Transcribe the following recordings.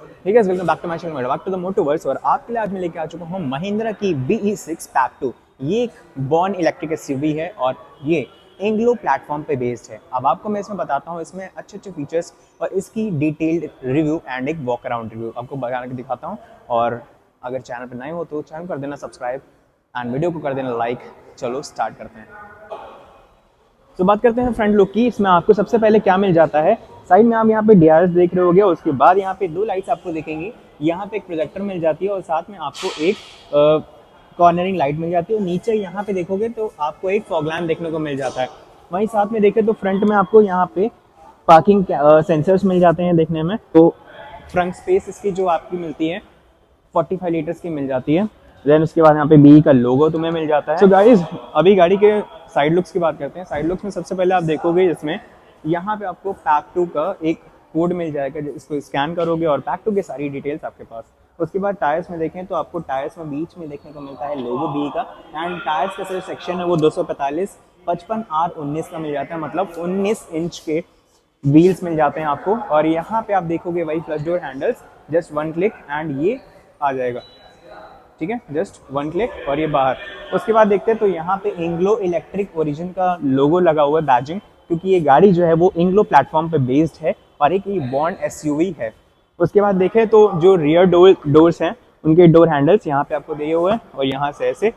ठीक है, welcome back to my channel, back to the Motoverse. और आपके लिए आज मैं लेके आ चुका हूँ महिंद्रा की BE6 पैक 2। ये एक बॉर्न इलेक्ट्रिक एसयूवी है और ये एंग्लो प्लेटफॉर्म पे बेस्ड है। अब आपको मैं इसमें बताता हूँ इसमें अच्छे अच्छे फीचर्स और इसकी डिटेल्ड रिव्यू एंड एक वॉक अराउंड रिव्यू आपको बता के दिखाता हूँ। और अगर चैनल पर नए हो तो चैनल कर देना सब्सक्राइब एंड वीडियो को कर देना लाइक। चलो स्टार्ट करते हैं। तो बात करते हैं फ्रंट लुक की। इसमें आपको सबसे पहले क्या मिल जाता है, साइड में आप यहाँ पे DRS देख रहे होगे। उसके बाद यहाँ पे दो लाइट्स आपको दिखेंगी। यहाँ पे एक प्रोजेक्टर मिल जाती है और साथ में आपको एक कॉर्नरिंग लाइट मिल जाती है। और नीचे यहाँ पे देखोगे तो आपको एक फॉग लैम्प देखने को मिल जाता है। वहीं साथ में देखें तो फ्रंट में आपको यहाँ पे पार्किंग सेंसर्स मिल जाते हैं देखने में। तो फ्रंट स्पेस इसकी जो आपकी मिलती है 45 लीटर्स की मिल जाती है। देन उसके बाद यहाँ पे BE का लोगो तुम्हें मिल जाता है। सो गाइस, अभी गाड़ी के साइड लुक्स की बात करते हैं। साइड लुक्स में सबसे पहले आप देखोगे इसमें यहाँ पे आपको पैक 2 का एक कोड मिल जाएगा, जिसको स्कैन करोगे और पैक 2 की सारी डिटेल्स आपके पास। उसके बाद टायर्स में देखें तो आपको टायर्स में बीच में देखने को मिलता है लोगो BE का। एंड टायर्स का जो सेक्शन है वो 245 55R19 का मिल जाता है, मतलब 19 इंच के व्हील्स मिल जाते हैं आपको। और यहाँ पे आप देखोगे वही flush door handles, just one click and ये आ जाएगा। ठीक है, जस्ट वन क्लिक और ये बाहर। उसके बाद देखते हैं तो यहाँ पे एंग्लो इलेक्ट्रिक ओरिजिन का लोगो लगा हुआ है, बैजिंग, क्योंकि ये गाड़ी जो है वो एंग्लो प्लेटफॉर्म पे बेस्ड है और एक ये बॉर्न एसयूवी है। उसके बाद देखें तो जो रियर डोर्स हैं उनके डोर हैंडल्स यहाँ पे आपको दिए हुए हैं और यहाँ से ऐसे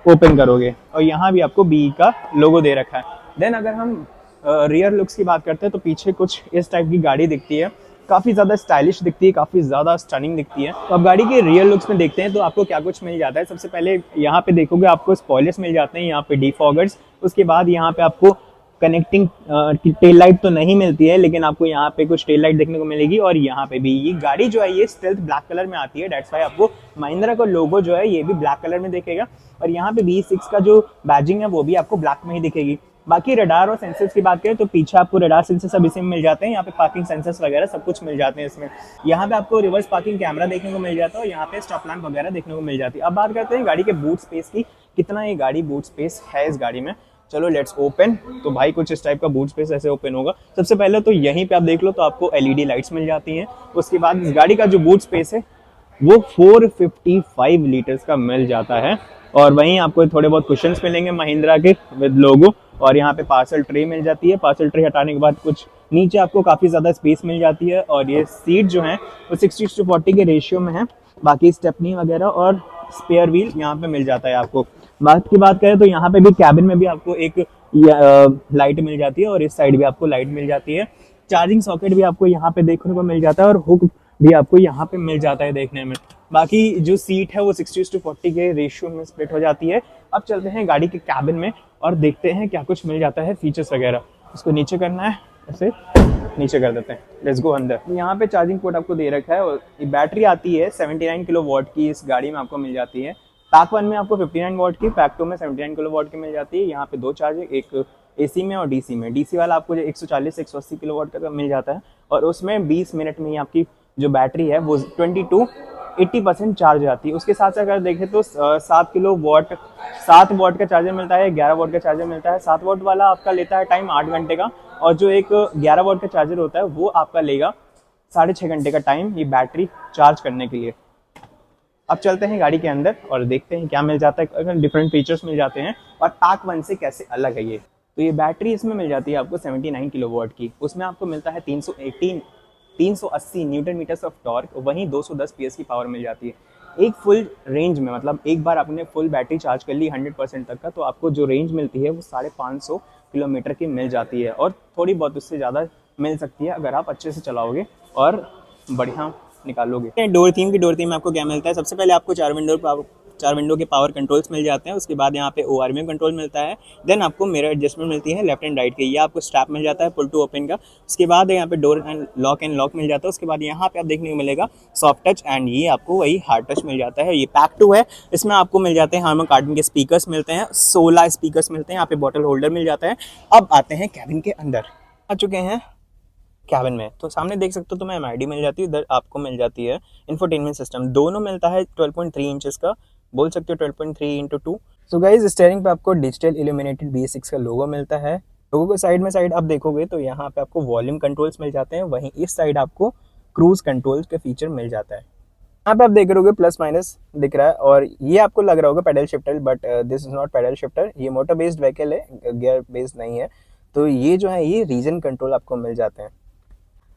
ओपन करोगे और यहाँ भी आपको BE का लोगो दे रखा है। देन अगर हम रियर लुक्स की बात करते हैं तो पीछे कुछ इस टाइप की गाड़ी दिखती है, काफ़ी ज़्यादा स्टाइलिश दिखती है, काफ़ी ज़्यादा स्टनिंग दिखती है। तो अब गाड़ी के रियर लुक्स में देखते हैं तो आपको क्या कुछ मिल जाता है। सबसे पहले यहाँ पे देखोगे आपको स्पॉयलर्स मिल जाते हैं, यहाँ पे डिफॉगर्स। उसके बाद यहाँ पे आपको कनेक्टिंग टेल लाइट तो नहीं मिलती है, लेकिन आपको यहाँ पे कुछ टेल लाइट देखने को मिलेगी। और यहाँ पे भी ये गाड़ी जो है ये स्टेल्थ ब्लैक कलर में आती है, डेट्स वाई आपको महिंद्रा का लोगो जो है ये भी ब्लैक कलर में दिखेगा। और यहाँ पे BE6 का जो बैजिंग है वो भी आपको ब्लैक में ही दिखेगी। बाकी रडार और सेंसर्स की बात करें तो पीछे आपको रडार सेंसर सब इसी में मिल जाते हैं। यहाँ पे पार्किंग सेंसर्स वगैरह सब कुछ मिल जाते हैं इसमें। यहाँ पे आपको रिवर्स पार्किंग कैमरा देखने को मिल जाता है और यहाँ पे स्टॉप लैम्प वगैरह देखने को मिल जाती है। अब बात करते हैं गाड़ी के बूट स्पेस की, कितना ये गाड़ी बूट स्पेस है इस गाड़ी में। चलो लेट्स ओपन। तो भाई कुछ इस टाइप का बूट स्पेस ऐसे ओपन होगा। सबसे पहले तो यहीं पे आप देख लो तो आपको LED लाइट्स मिल जाती हैं। उसके बाद इस गाड़ी का जो बूट स्पेस है वो 455 लीटर्स का मिल जाता है। और वहीं आपको थोड़े बहुत कुशन्स मिलेंगे महिंद्रा के विद लोगो। और यहाँ पे पार्सल ट्रे मिल जाती है। पार्सल ट्रे हटाने के बाद कुछ नीचे आपको काफ़ी ज़्यादा स्पेस मिल जाती है। और ये सीट जो है वो 60:40 के रेशियो में है। बाकी स्टेपनी वगैरह और स्पेयर व्हील यहाँ पे मिल जाता है आपको। बात की बात करें तो यहाँ पे भी कैबिन में भी आपको एक लाइट मिल जाती है और इस साइड भी आपको लाइट मिल जाती है। चार्जिंग सॉकेट भी आपको यहाँ पे देखने को मिल जाता है और हुक भी आपको यहाँ पे मिल जाता है देखने में। बाकी जो सीट है वो 60:40 के रेशियो में स्प्लिट हो जाती है। अब चलते हैं गाड़ी के कैबिन में और देखते हैं क्या कुछ मिल जाता है फीचर्स वगैरह। इसको नीचे करना है, ऐसे नीचे कर देते हैं। लेट्स गो अंदर। यहाँ पे चार्जिंग पोर्ट आपको दे रखा है और ये बैटरी आती है 79 किलोवाट की इस गाड़ी में आपको मिल जाती है। पैक 1 में आपको 59 वाट की, पैक 2 में 79 किलोवाट की मिल जाती है। यहाँ पे दो चार्जर, एक AC में और DC में। DC वाला आपको जो 140-180 किलोवाट का मिल जाता है और उसमें 20 मिनट में ही आपकी जो बैटरी है वो 20-80% चार्ज आती है। उसके साथ साथ अगर देखें तो 7 वाट का चार्जर मिलता है, 11 वाट का चार्जर मिलता है। 7 वाट वाला आपका लेता है टाइम 8 घंटे का और जो एक 11 वाट का चार्जर होता है वो आपका लेगा 6.5 घंटे का टाइम ये बैटरी चार्ज करने के लिए। अब चलते हैं गाड़ी के अंदर और देखते हैं क्या मिल जाता है, अगर डिफरेंट फीचर्स मिल जाते हैं और पैक 1 से कैसे अलग है ये। तो ये बैटरी इसमें मिल जाती है आपको 79 किलोवाट की। उसमें आपको मिलता है 380 न्यूटन मीटर्स ऑफ टॉर्क, वहीं 210 PS की पावर मिल जाती है। एक फुल रेंज में, मतलब एक बार आपने फुल बैटरी चार्ज कर ली 100% तक का, तो आपको जो रेंज मिलती है वो 550 किलोमीटर की मिल जाती है और थोड़ी बहुत उससे ज़्यादा मिल सकती है अगर आप अच्छे से चलाओगे और बढ़िया निकालोगे। डोर थीम में आपको क्या मिलता है, सबसे पहले आपको 4 विंडो के पावर कंट्रोल्स मिल जाते हैं। उसके बाद यहाँ पे ORVM कंट्रोल मिलता है। देन आपको मिरर एडजस्टमेंट मिलती है लेफ्ट एंड राइट के, ये आपको स्ट्रैप मिल जाता है पुल टू ओपन का। उसके बाद यहाँ पे डोर एंड लॉक मिल जाता है। उसके बाद यहाँ पे आप देखने को मिलेगा सॉफ्ट टच एंड ये आपको वही हार्ड टच मिल जाता है। ये पैक 2 है, इसमें आपको मिल जाते हैं हार्मन कार्टन के स्पीकर्स मिलते हैं, 16 स्पीकर्स मिलते हैं। यहाँ पे बॉटल होल्डर मिल जाता है। अब आते हैं कैबिन के अंदर। आ चुके हैं कैबिन में, तो सामने देख सकते हो तुम्हें MID मिल जाती है, इधर आपको मिल जाती है इंफोटेनमेंट सिस्टम। दोनों मिलता है 12.3 इंचेस का, बोल सकते हो 12.3x2। सो गाइज, स्टीयरिंग पे आपको डिजिटल इल्यूमिनेटेड BE6 का लोगो मिलता है। लोगो को साइड आप देखोगे तो यहाँ पे आपको वॉल्यूम कंट्रोल्स मिल जाते हैं, वहीं इस साइड आपको क्रूज कंट्रोल के फीचर मिल जाता है। यहाँ पे आप देख रहे होगे प्लस माइनस दिख रहा है, और ये आपको लग रहा होगा pedal shifter, but this is not pedal shifter, ये मोटर बेस्ड व्हीकल है, गियर बेस्ड नहीं है। तो ये जो है ये रीजन कंट्रोल आपको मिल जाते हैं।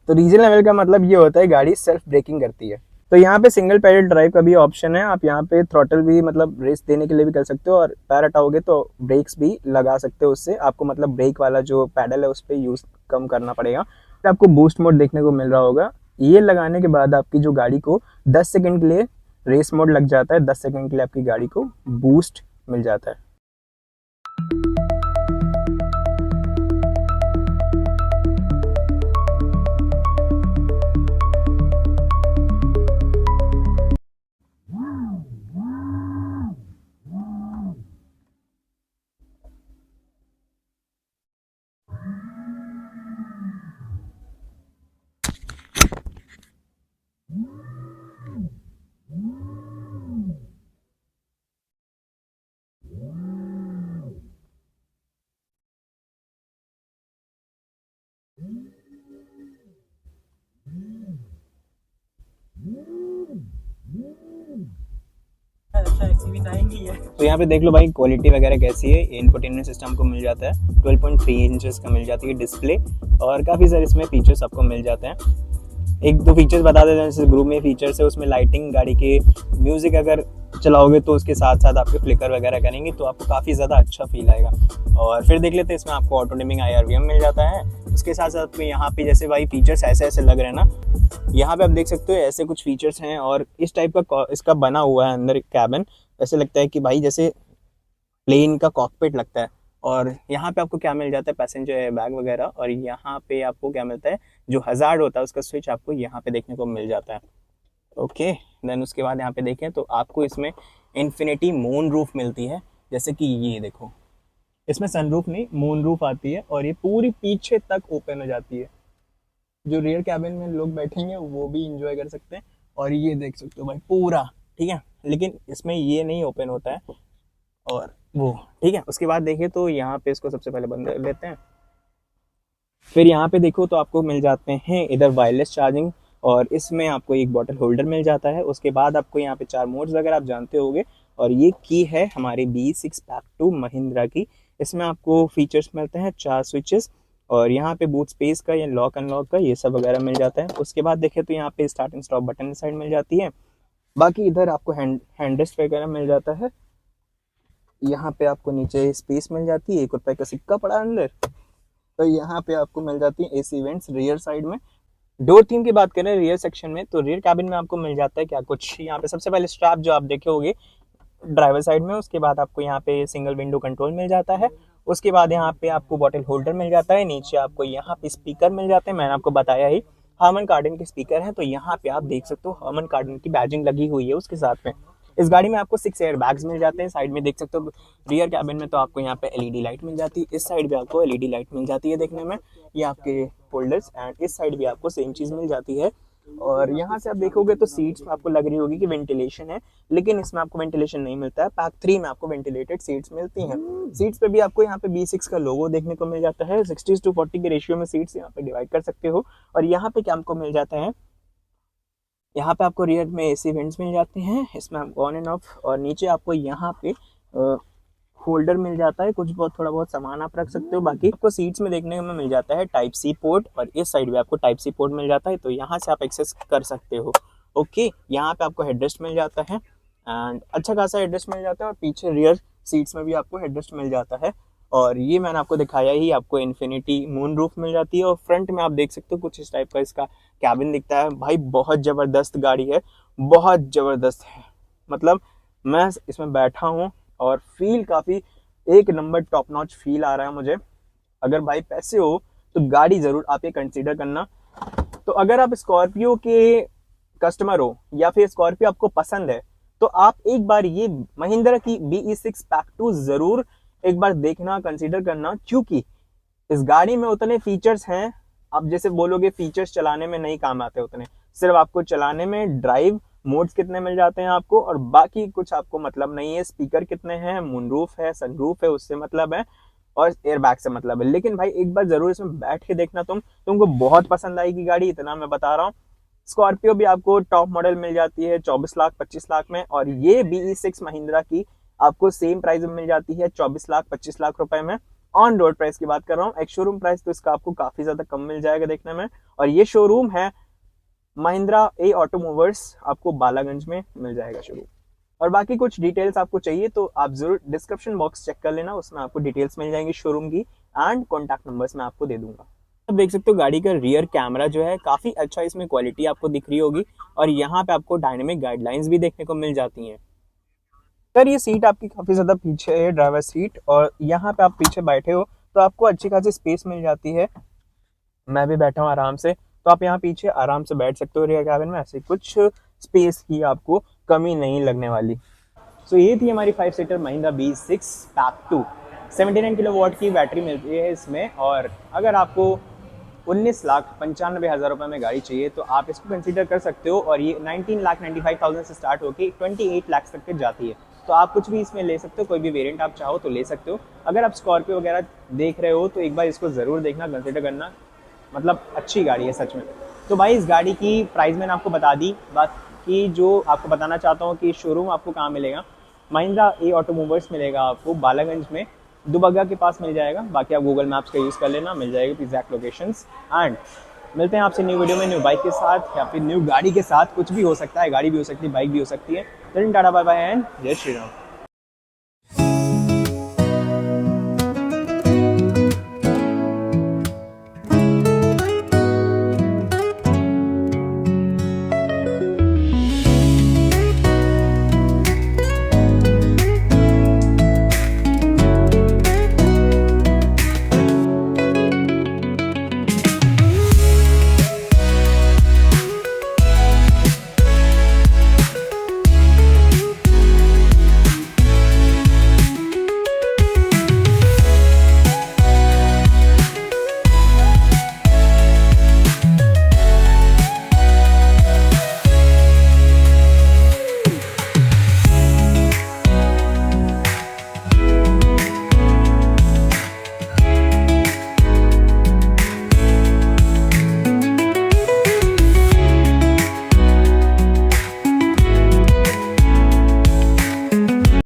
तो रीजन लेवल का मतलब ये होता है गाड़ी सेल्फ ब्रेकिंग करती है। तो यहाँ पे सिंगल पैडल ड्राइव का भी ऑप्शन है, आप यहाँ पे थ्रॉटल भी मतलब रेस देने के लिए भी कर सकते हो, और पैर हटाओगे तो ब्रेक्स भी लगा सकते हो, उससे आपको मतलब ब्रेक वाला जो पैडल है उस पर यूज कम करना पड़ेगा। आपको बूस्ट मोड देखने को मिल रहा होगा, ये लगाने के बाद आपकी जो गाड़ी को 10 सेकंड के लिए रेस मोड लग जाता है, 10 सेकंड के लिए आपकी गाड़ी को बूस्ट मिल जाता है। तो यहाँ पे देख लो भाई क्वालिटी वगैरह कैसी है। इंफोटेनमेंट सिस्टम को मिल जाता है, 12.3 इंचेस का मिल जाती है डिस्प्ले, और काफ़ी सारे इसमें फीचर्स आपको मिल जाते हैं। एक दो फीचर्स बता देते हैं, जैसे ग्रुप में फीचर्स है उसमें लाइटिंग, गाड़ी के म्यूज़िक अगर चलाओगे तो उसके साथ साथ आपके फ्लिकर वगैरह करेंगे तो आपको काफ़ी ज़्यादा अच्छा फील आएगा। और फिर देख लेते हैं इसमें आपको ऑटो डिमिंग IRVM मिल जाता है। उसके साथ साथ में यहाँ पे जैसे भाई फीचर्स ऐसे ऐसे लग रहे हैं ना, यहाँ पे आप देख सकते हो ऐसे कुछ फीचर्स हैं, और इस टाइप का इसका बना हुआ है अंदर कैबिन। ऐसे लगता है कि भाई जैसे प्लेन का कॉकपिट लगता है। और यहाँ पे आपको क्या मिल जाता है, पैसेंजर बैग वगैरह, और यहाँ पे आपको क्या मिलता है, जो हजार्ड होता है उसका स्विच आपको यहाँ पे देखने को मिल जाता है। ओके, देन उसके बाद यहाँ पे देखें तो आपको इसमें इन्फिनिटी मून रूफ मिलती है। जैसे कि ये देखो, इसमें सनरूफ नहीं मून रूफ आती है, और ये पूरी पीछे तक ओपन हो जाती है। जो रियर कैबिन में लोग बैठेंगे वो भी इंजॉय कर सकते हैं। और ये देख सकते हो भाई पूरा, ठीक है, लेकिन इसमें ये नहीं ओपन होता है, और वो ठीक है। उसके बाद देखिए तो यहाँ पे इसको सबसे पहले बंद कर लेते हैं। फिर यहाँ पे देखो तो आपको मिल जाते हैं इधर वायरलेस चार्जिंग, और इसमें आपको एक बॉटल होल्डर मिल जाता है। उसके बाद आपको यहाँ पे 4 मोड्स वगैरह आप जानते होंगे, और ये की है हमारी B6 पैक 2 महिंद्रा की। इसमें आपको फीचर्स मिलते हैं 4 स्विचेस, और यहाँ पे बूट स्पेस का या लॉक अनलॉक का ये सब वगैरह मिल जाता है। उसके बाद देखें तो यहाँ पे start and stop button side मिल जाती है। बाकी इधर आपको हैंड रेस्ट वगैरह मिल जाता है। यहाँ पे आपको नीचे स्पेस मिल जाती है, 1 रुपए का सिक्का पड़ा अंदर। तो यहाँ पे आपको मिल जाती है AC वेंट्स रियर साइड में। डोर थीम की बात करें रियर सेक्शन में, तो रियर कैबिन में आपको मिल जाता है क्या कुछ, यहाँ पे सबसे पहले स्ट्रैप जो आप देखे होंगे ड्राइवर साइड में। उसके बाद आपको यहाँ पे सिंगल विंडो कंट्रोल मिल जाता है। उसके बाद यहाँ पे आपको बॉटल होल्डर मिल जाता है। नीचे आपको यहाँ पे स्पीकर मिल जाते हैं, मैंने आपको बताया ही हार्मन कार्डन के स्पीकर हैं। तो यहाँ पे आप देख सकते हो हार्मन कार्डन की बैजिंग लगी हुई है उसके साथ में। इस गाड़ी में आपको 6 एयर बैग्स मिल जाते हैं, साइड में देख सकते हो। रियर कैबिन में तो आपको यहाँ पे LED लाइट मिल जाती है, इस साइड भी आपको LED लाइट मिल जाती है देखने में, ये आपके होल्डर्स, एंड इस साइड भी आपको सेम चीज़ मिल जाती है। और यहाँ से आप देखोगे तो सीट्स में आपको लग रही होगी कि वेंटिलेशन है, लेकिन इसमें आपको वेंटिलेशन नहीं मिलता है। पैक 3 में आपको वेंटिलेटेड सीट्स मिलती हैं। सीट्स पे भी आपको यहाँ पे B6 का लोगो देखने को मिल जाता है। 60:40 के रेशियो में सीट्स यहाँ पे डिवाइड कर सकते हो। और यहाँ पे क्या आपको मिल जाता है, यहाँ पे आपको रियर में AC वेंट्स मिल जाते हैं, इसमें आपको ऑन एंड ऑफ। और नीचे आपको यहाँ पे होल्डर मिल जाता है, कुछ बहुत थोड़ा बहुत सामान आप रख सकते हो। बाकी आपको सीट्स में देखने में मिल जाता है टाइप C पोर्ट, और इस साइड भी आपको टाइप C पोर्ट मिल जाता है, तो यहाँ से आप एक्सेस कर सकते हो। ओके, यहाँ पे आपको हेडरेस्ट मिल जाता है, एंड अच्छा खासा हेडरेस्ट मिल जाता है। और पीछे रियर सीट्स में भी आपको हेडरेस्ट मिल जाता है। और ये मैंने आपको दिखाया ही, आपको इन्फिनिटी मून रूफ मिल जाती है। और फ्रंट में आप देख सकते हो कुछ इस टाइप का इसका कैबिन दिखता है। भाई बहुत ज़बरदस्त गाड़ी है, बहुत ज़बरदस्त है। मतलब मैं इसमें बैठा हूँ और फील काफ़ी एक नंबर टॉप नॉच फील आ रहा है मुझे। अगर भाई पैसे हो तो गाड़ी ज़रूर आप ये कंसीडर करना। तो अगर आप स्कॉर्पियो के कस्टमर हो या फिर स्कॉर्पियो आपको पसंद है, तो आप एक बार ये महिंद्रा की BE6 पैक 2 ज़रूर एक बार देखना, कंसीडर करना, क्योंकि इस गाड़ी में उतने फीचर्स हैं। आप जैसे बोलोगे फीचर्स चलाने में नहीं काम आते उतने, सिर्फ आपको चलाने में ड्राइव मोड्स कितने मिल जाते हैं आपको, और बाकी कुछ आपको मतलब नहीं है। स्पीकर कितने हैं, मूनरूफ है, सनरूफ है, उससे मतलब है, और एयरबैग से मतलब है। लेकिन भाई एक बार जरूर इसमें बैठ के देखना, तुमको बहुत पसंद आएगी गाड़ी, इतना मैं बता रहा हूँ। स्कॉर्पियो भी आपको टॉप मॉडल मिल जाती है 24 लाख 25 लाख में, और ये BE6 महिंद्रा की आपको सेम प्राइस में मिल जाती है 24 लाख 25 लाख रुपए में। ऑन रोड प्राइस की बात कर रहा हूँ, एक शोरूम प्राइस तो इसका आपको काफी ज्यादा कम मिल जाएगा देखने में। और ये शोरूम है महिंद्रा ए ऑटोमोबाइल्स, आपको बालागंज में मिल जाएगा शोरूम। और बाकी कुछ डिटेल्स आपको चाहिए तो आप जरूर डिस्क्रिप्शन बॉक्स चेक कर लेना, उसमें आपको डिटेल्स मिल जाएंगी शोरूम की, एंड कॉन्टैक्ट नंबर्स मैं आपको दे दूंगा। अब देख सकते हो गाड़ी का रियर कैमरा जो है काफी अच्छा, इसमें क्वालिटी आपको दिख रही होगी, और यहाँ पे आपको डायनेमिक गाइडलाइंस भी देखने को मिल जाती हैं। सर ये सीट आपकी काफी ज्यादा पीछे है, ड्राइवर सीट, और यहाँ पे आप पीछे बैठे हो तो आपको अच्छी खासी स्पेस मिल जाती है। मैं भी बैठा हूँ आराम से, तो आप यहाँ पीछे आराम से बैठ सकते हो रियर कैबिन में, ऐसे कुछ स्पेस की आपको कमी नहीं लगने वाली। सो ये थी हमारी 5 seater Mahindra BE6 pack 2। 79 kilowatt की बैटरी मिलती है इसमें, और अगर आपको 19,95,000 रुपये में गाड़ी चाहिए तो आप इसको कंसीडर कर सकते हो। और ये 19,95,000 से स्टार्ट होकर 28 लाख तक के जाती है, तो आप कुछ भी इसमें ले सकते हो, कोई भी वेरिएंट आप चाहो तो ले सकते हो। अगर आप स्कॉर्पियो वगैरह देख रहे हो तो एक बार इसको ज़रूर देखना, कंसीडर करना, मतलब अच्छी गाड़ी है सच में। तो भाई इस गाड़ी की प्राइस मैंने आपको बता दी। बात की जो आपको बताना चाहता हूँ कि शोरूम आपको कहाँ मिलेगा, महिंद्रा ए ऑटोमोबाइल्स मिलेगा आपको बालागंज में, दुबग्गा के पास मिल जाएगा। बाकी आप गूगल मैप्स का यूज़ कर लेना, मिल जाएगी एग्जैक्ट लोकेशंस। एंड मिलते हैं आपसे न्यू वीडियो में न्यू बाइक के साथ, या फिर न्यू गाड़ी के साथ, कुछ भी हो सकता है, गाड़ी भी हो सकती है, बाइक भी हो सकती है। टाटा बाय बाय एंड जय श्री राम।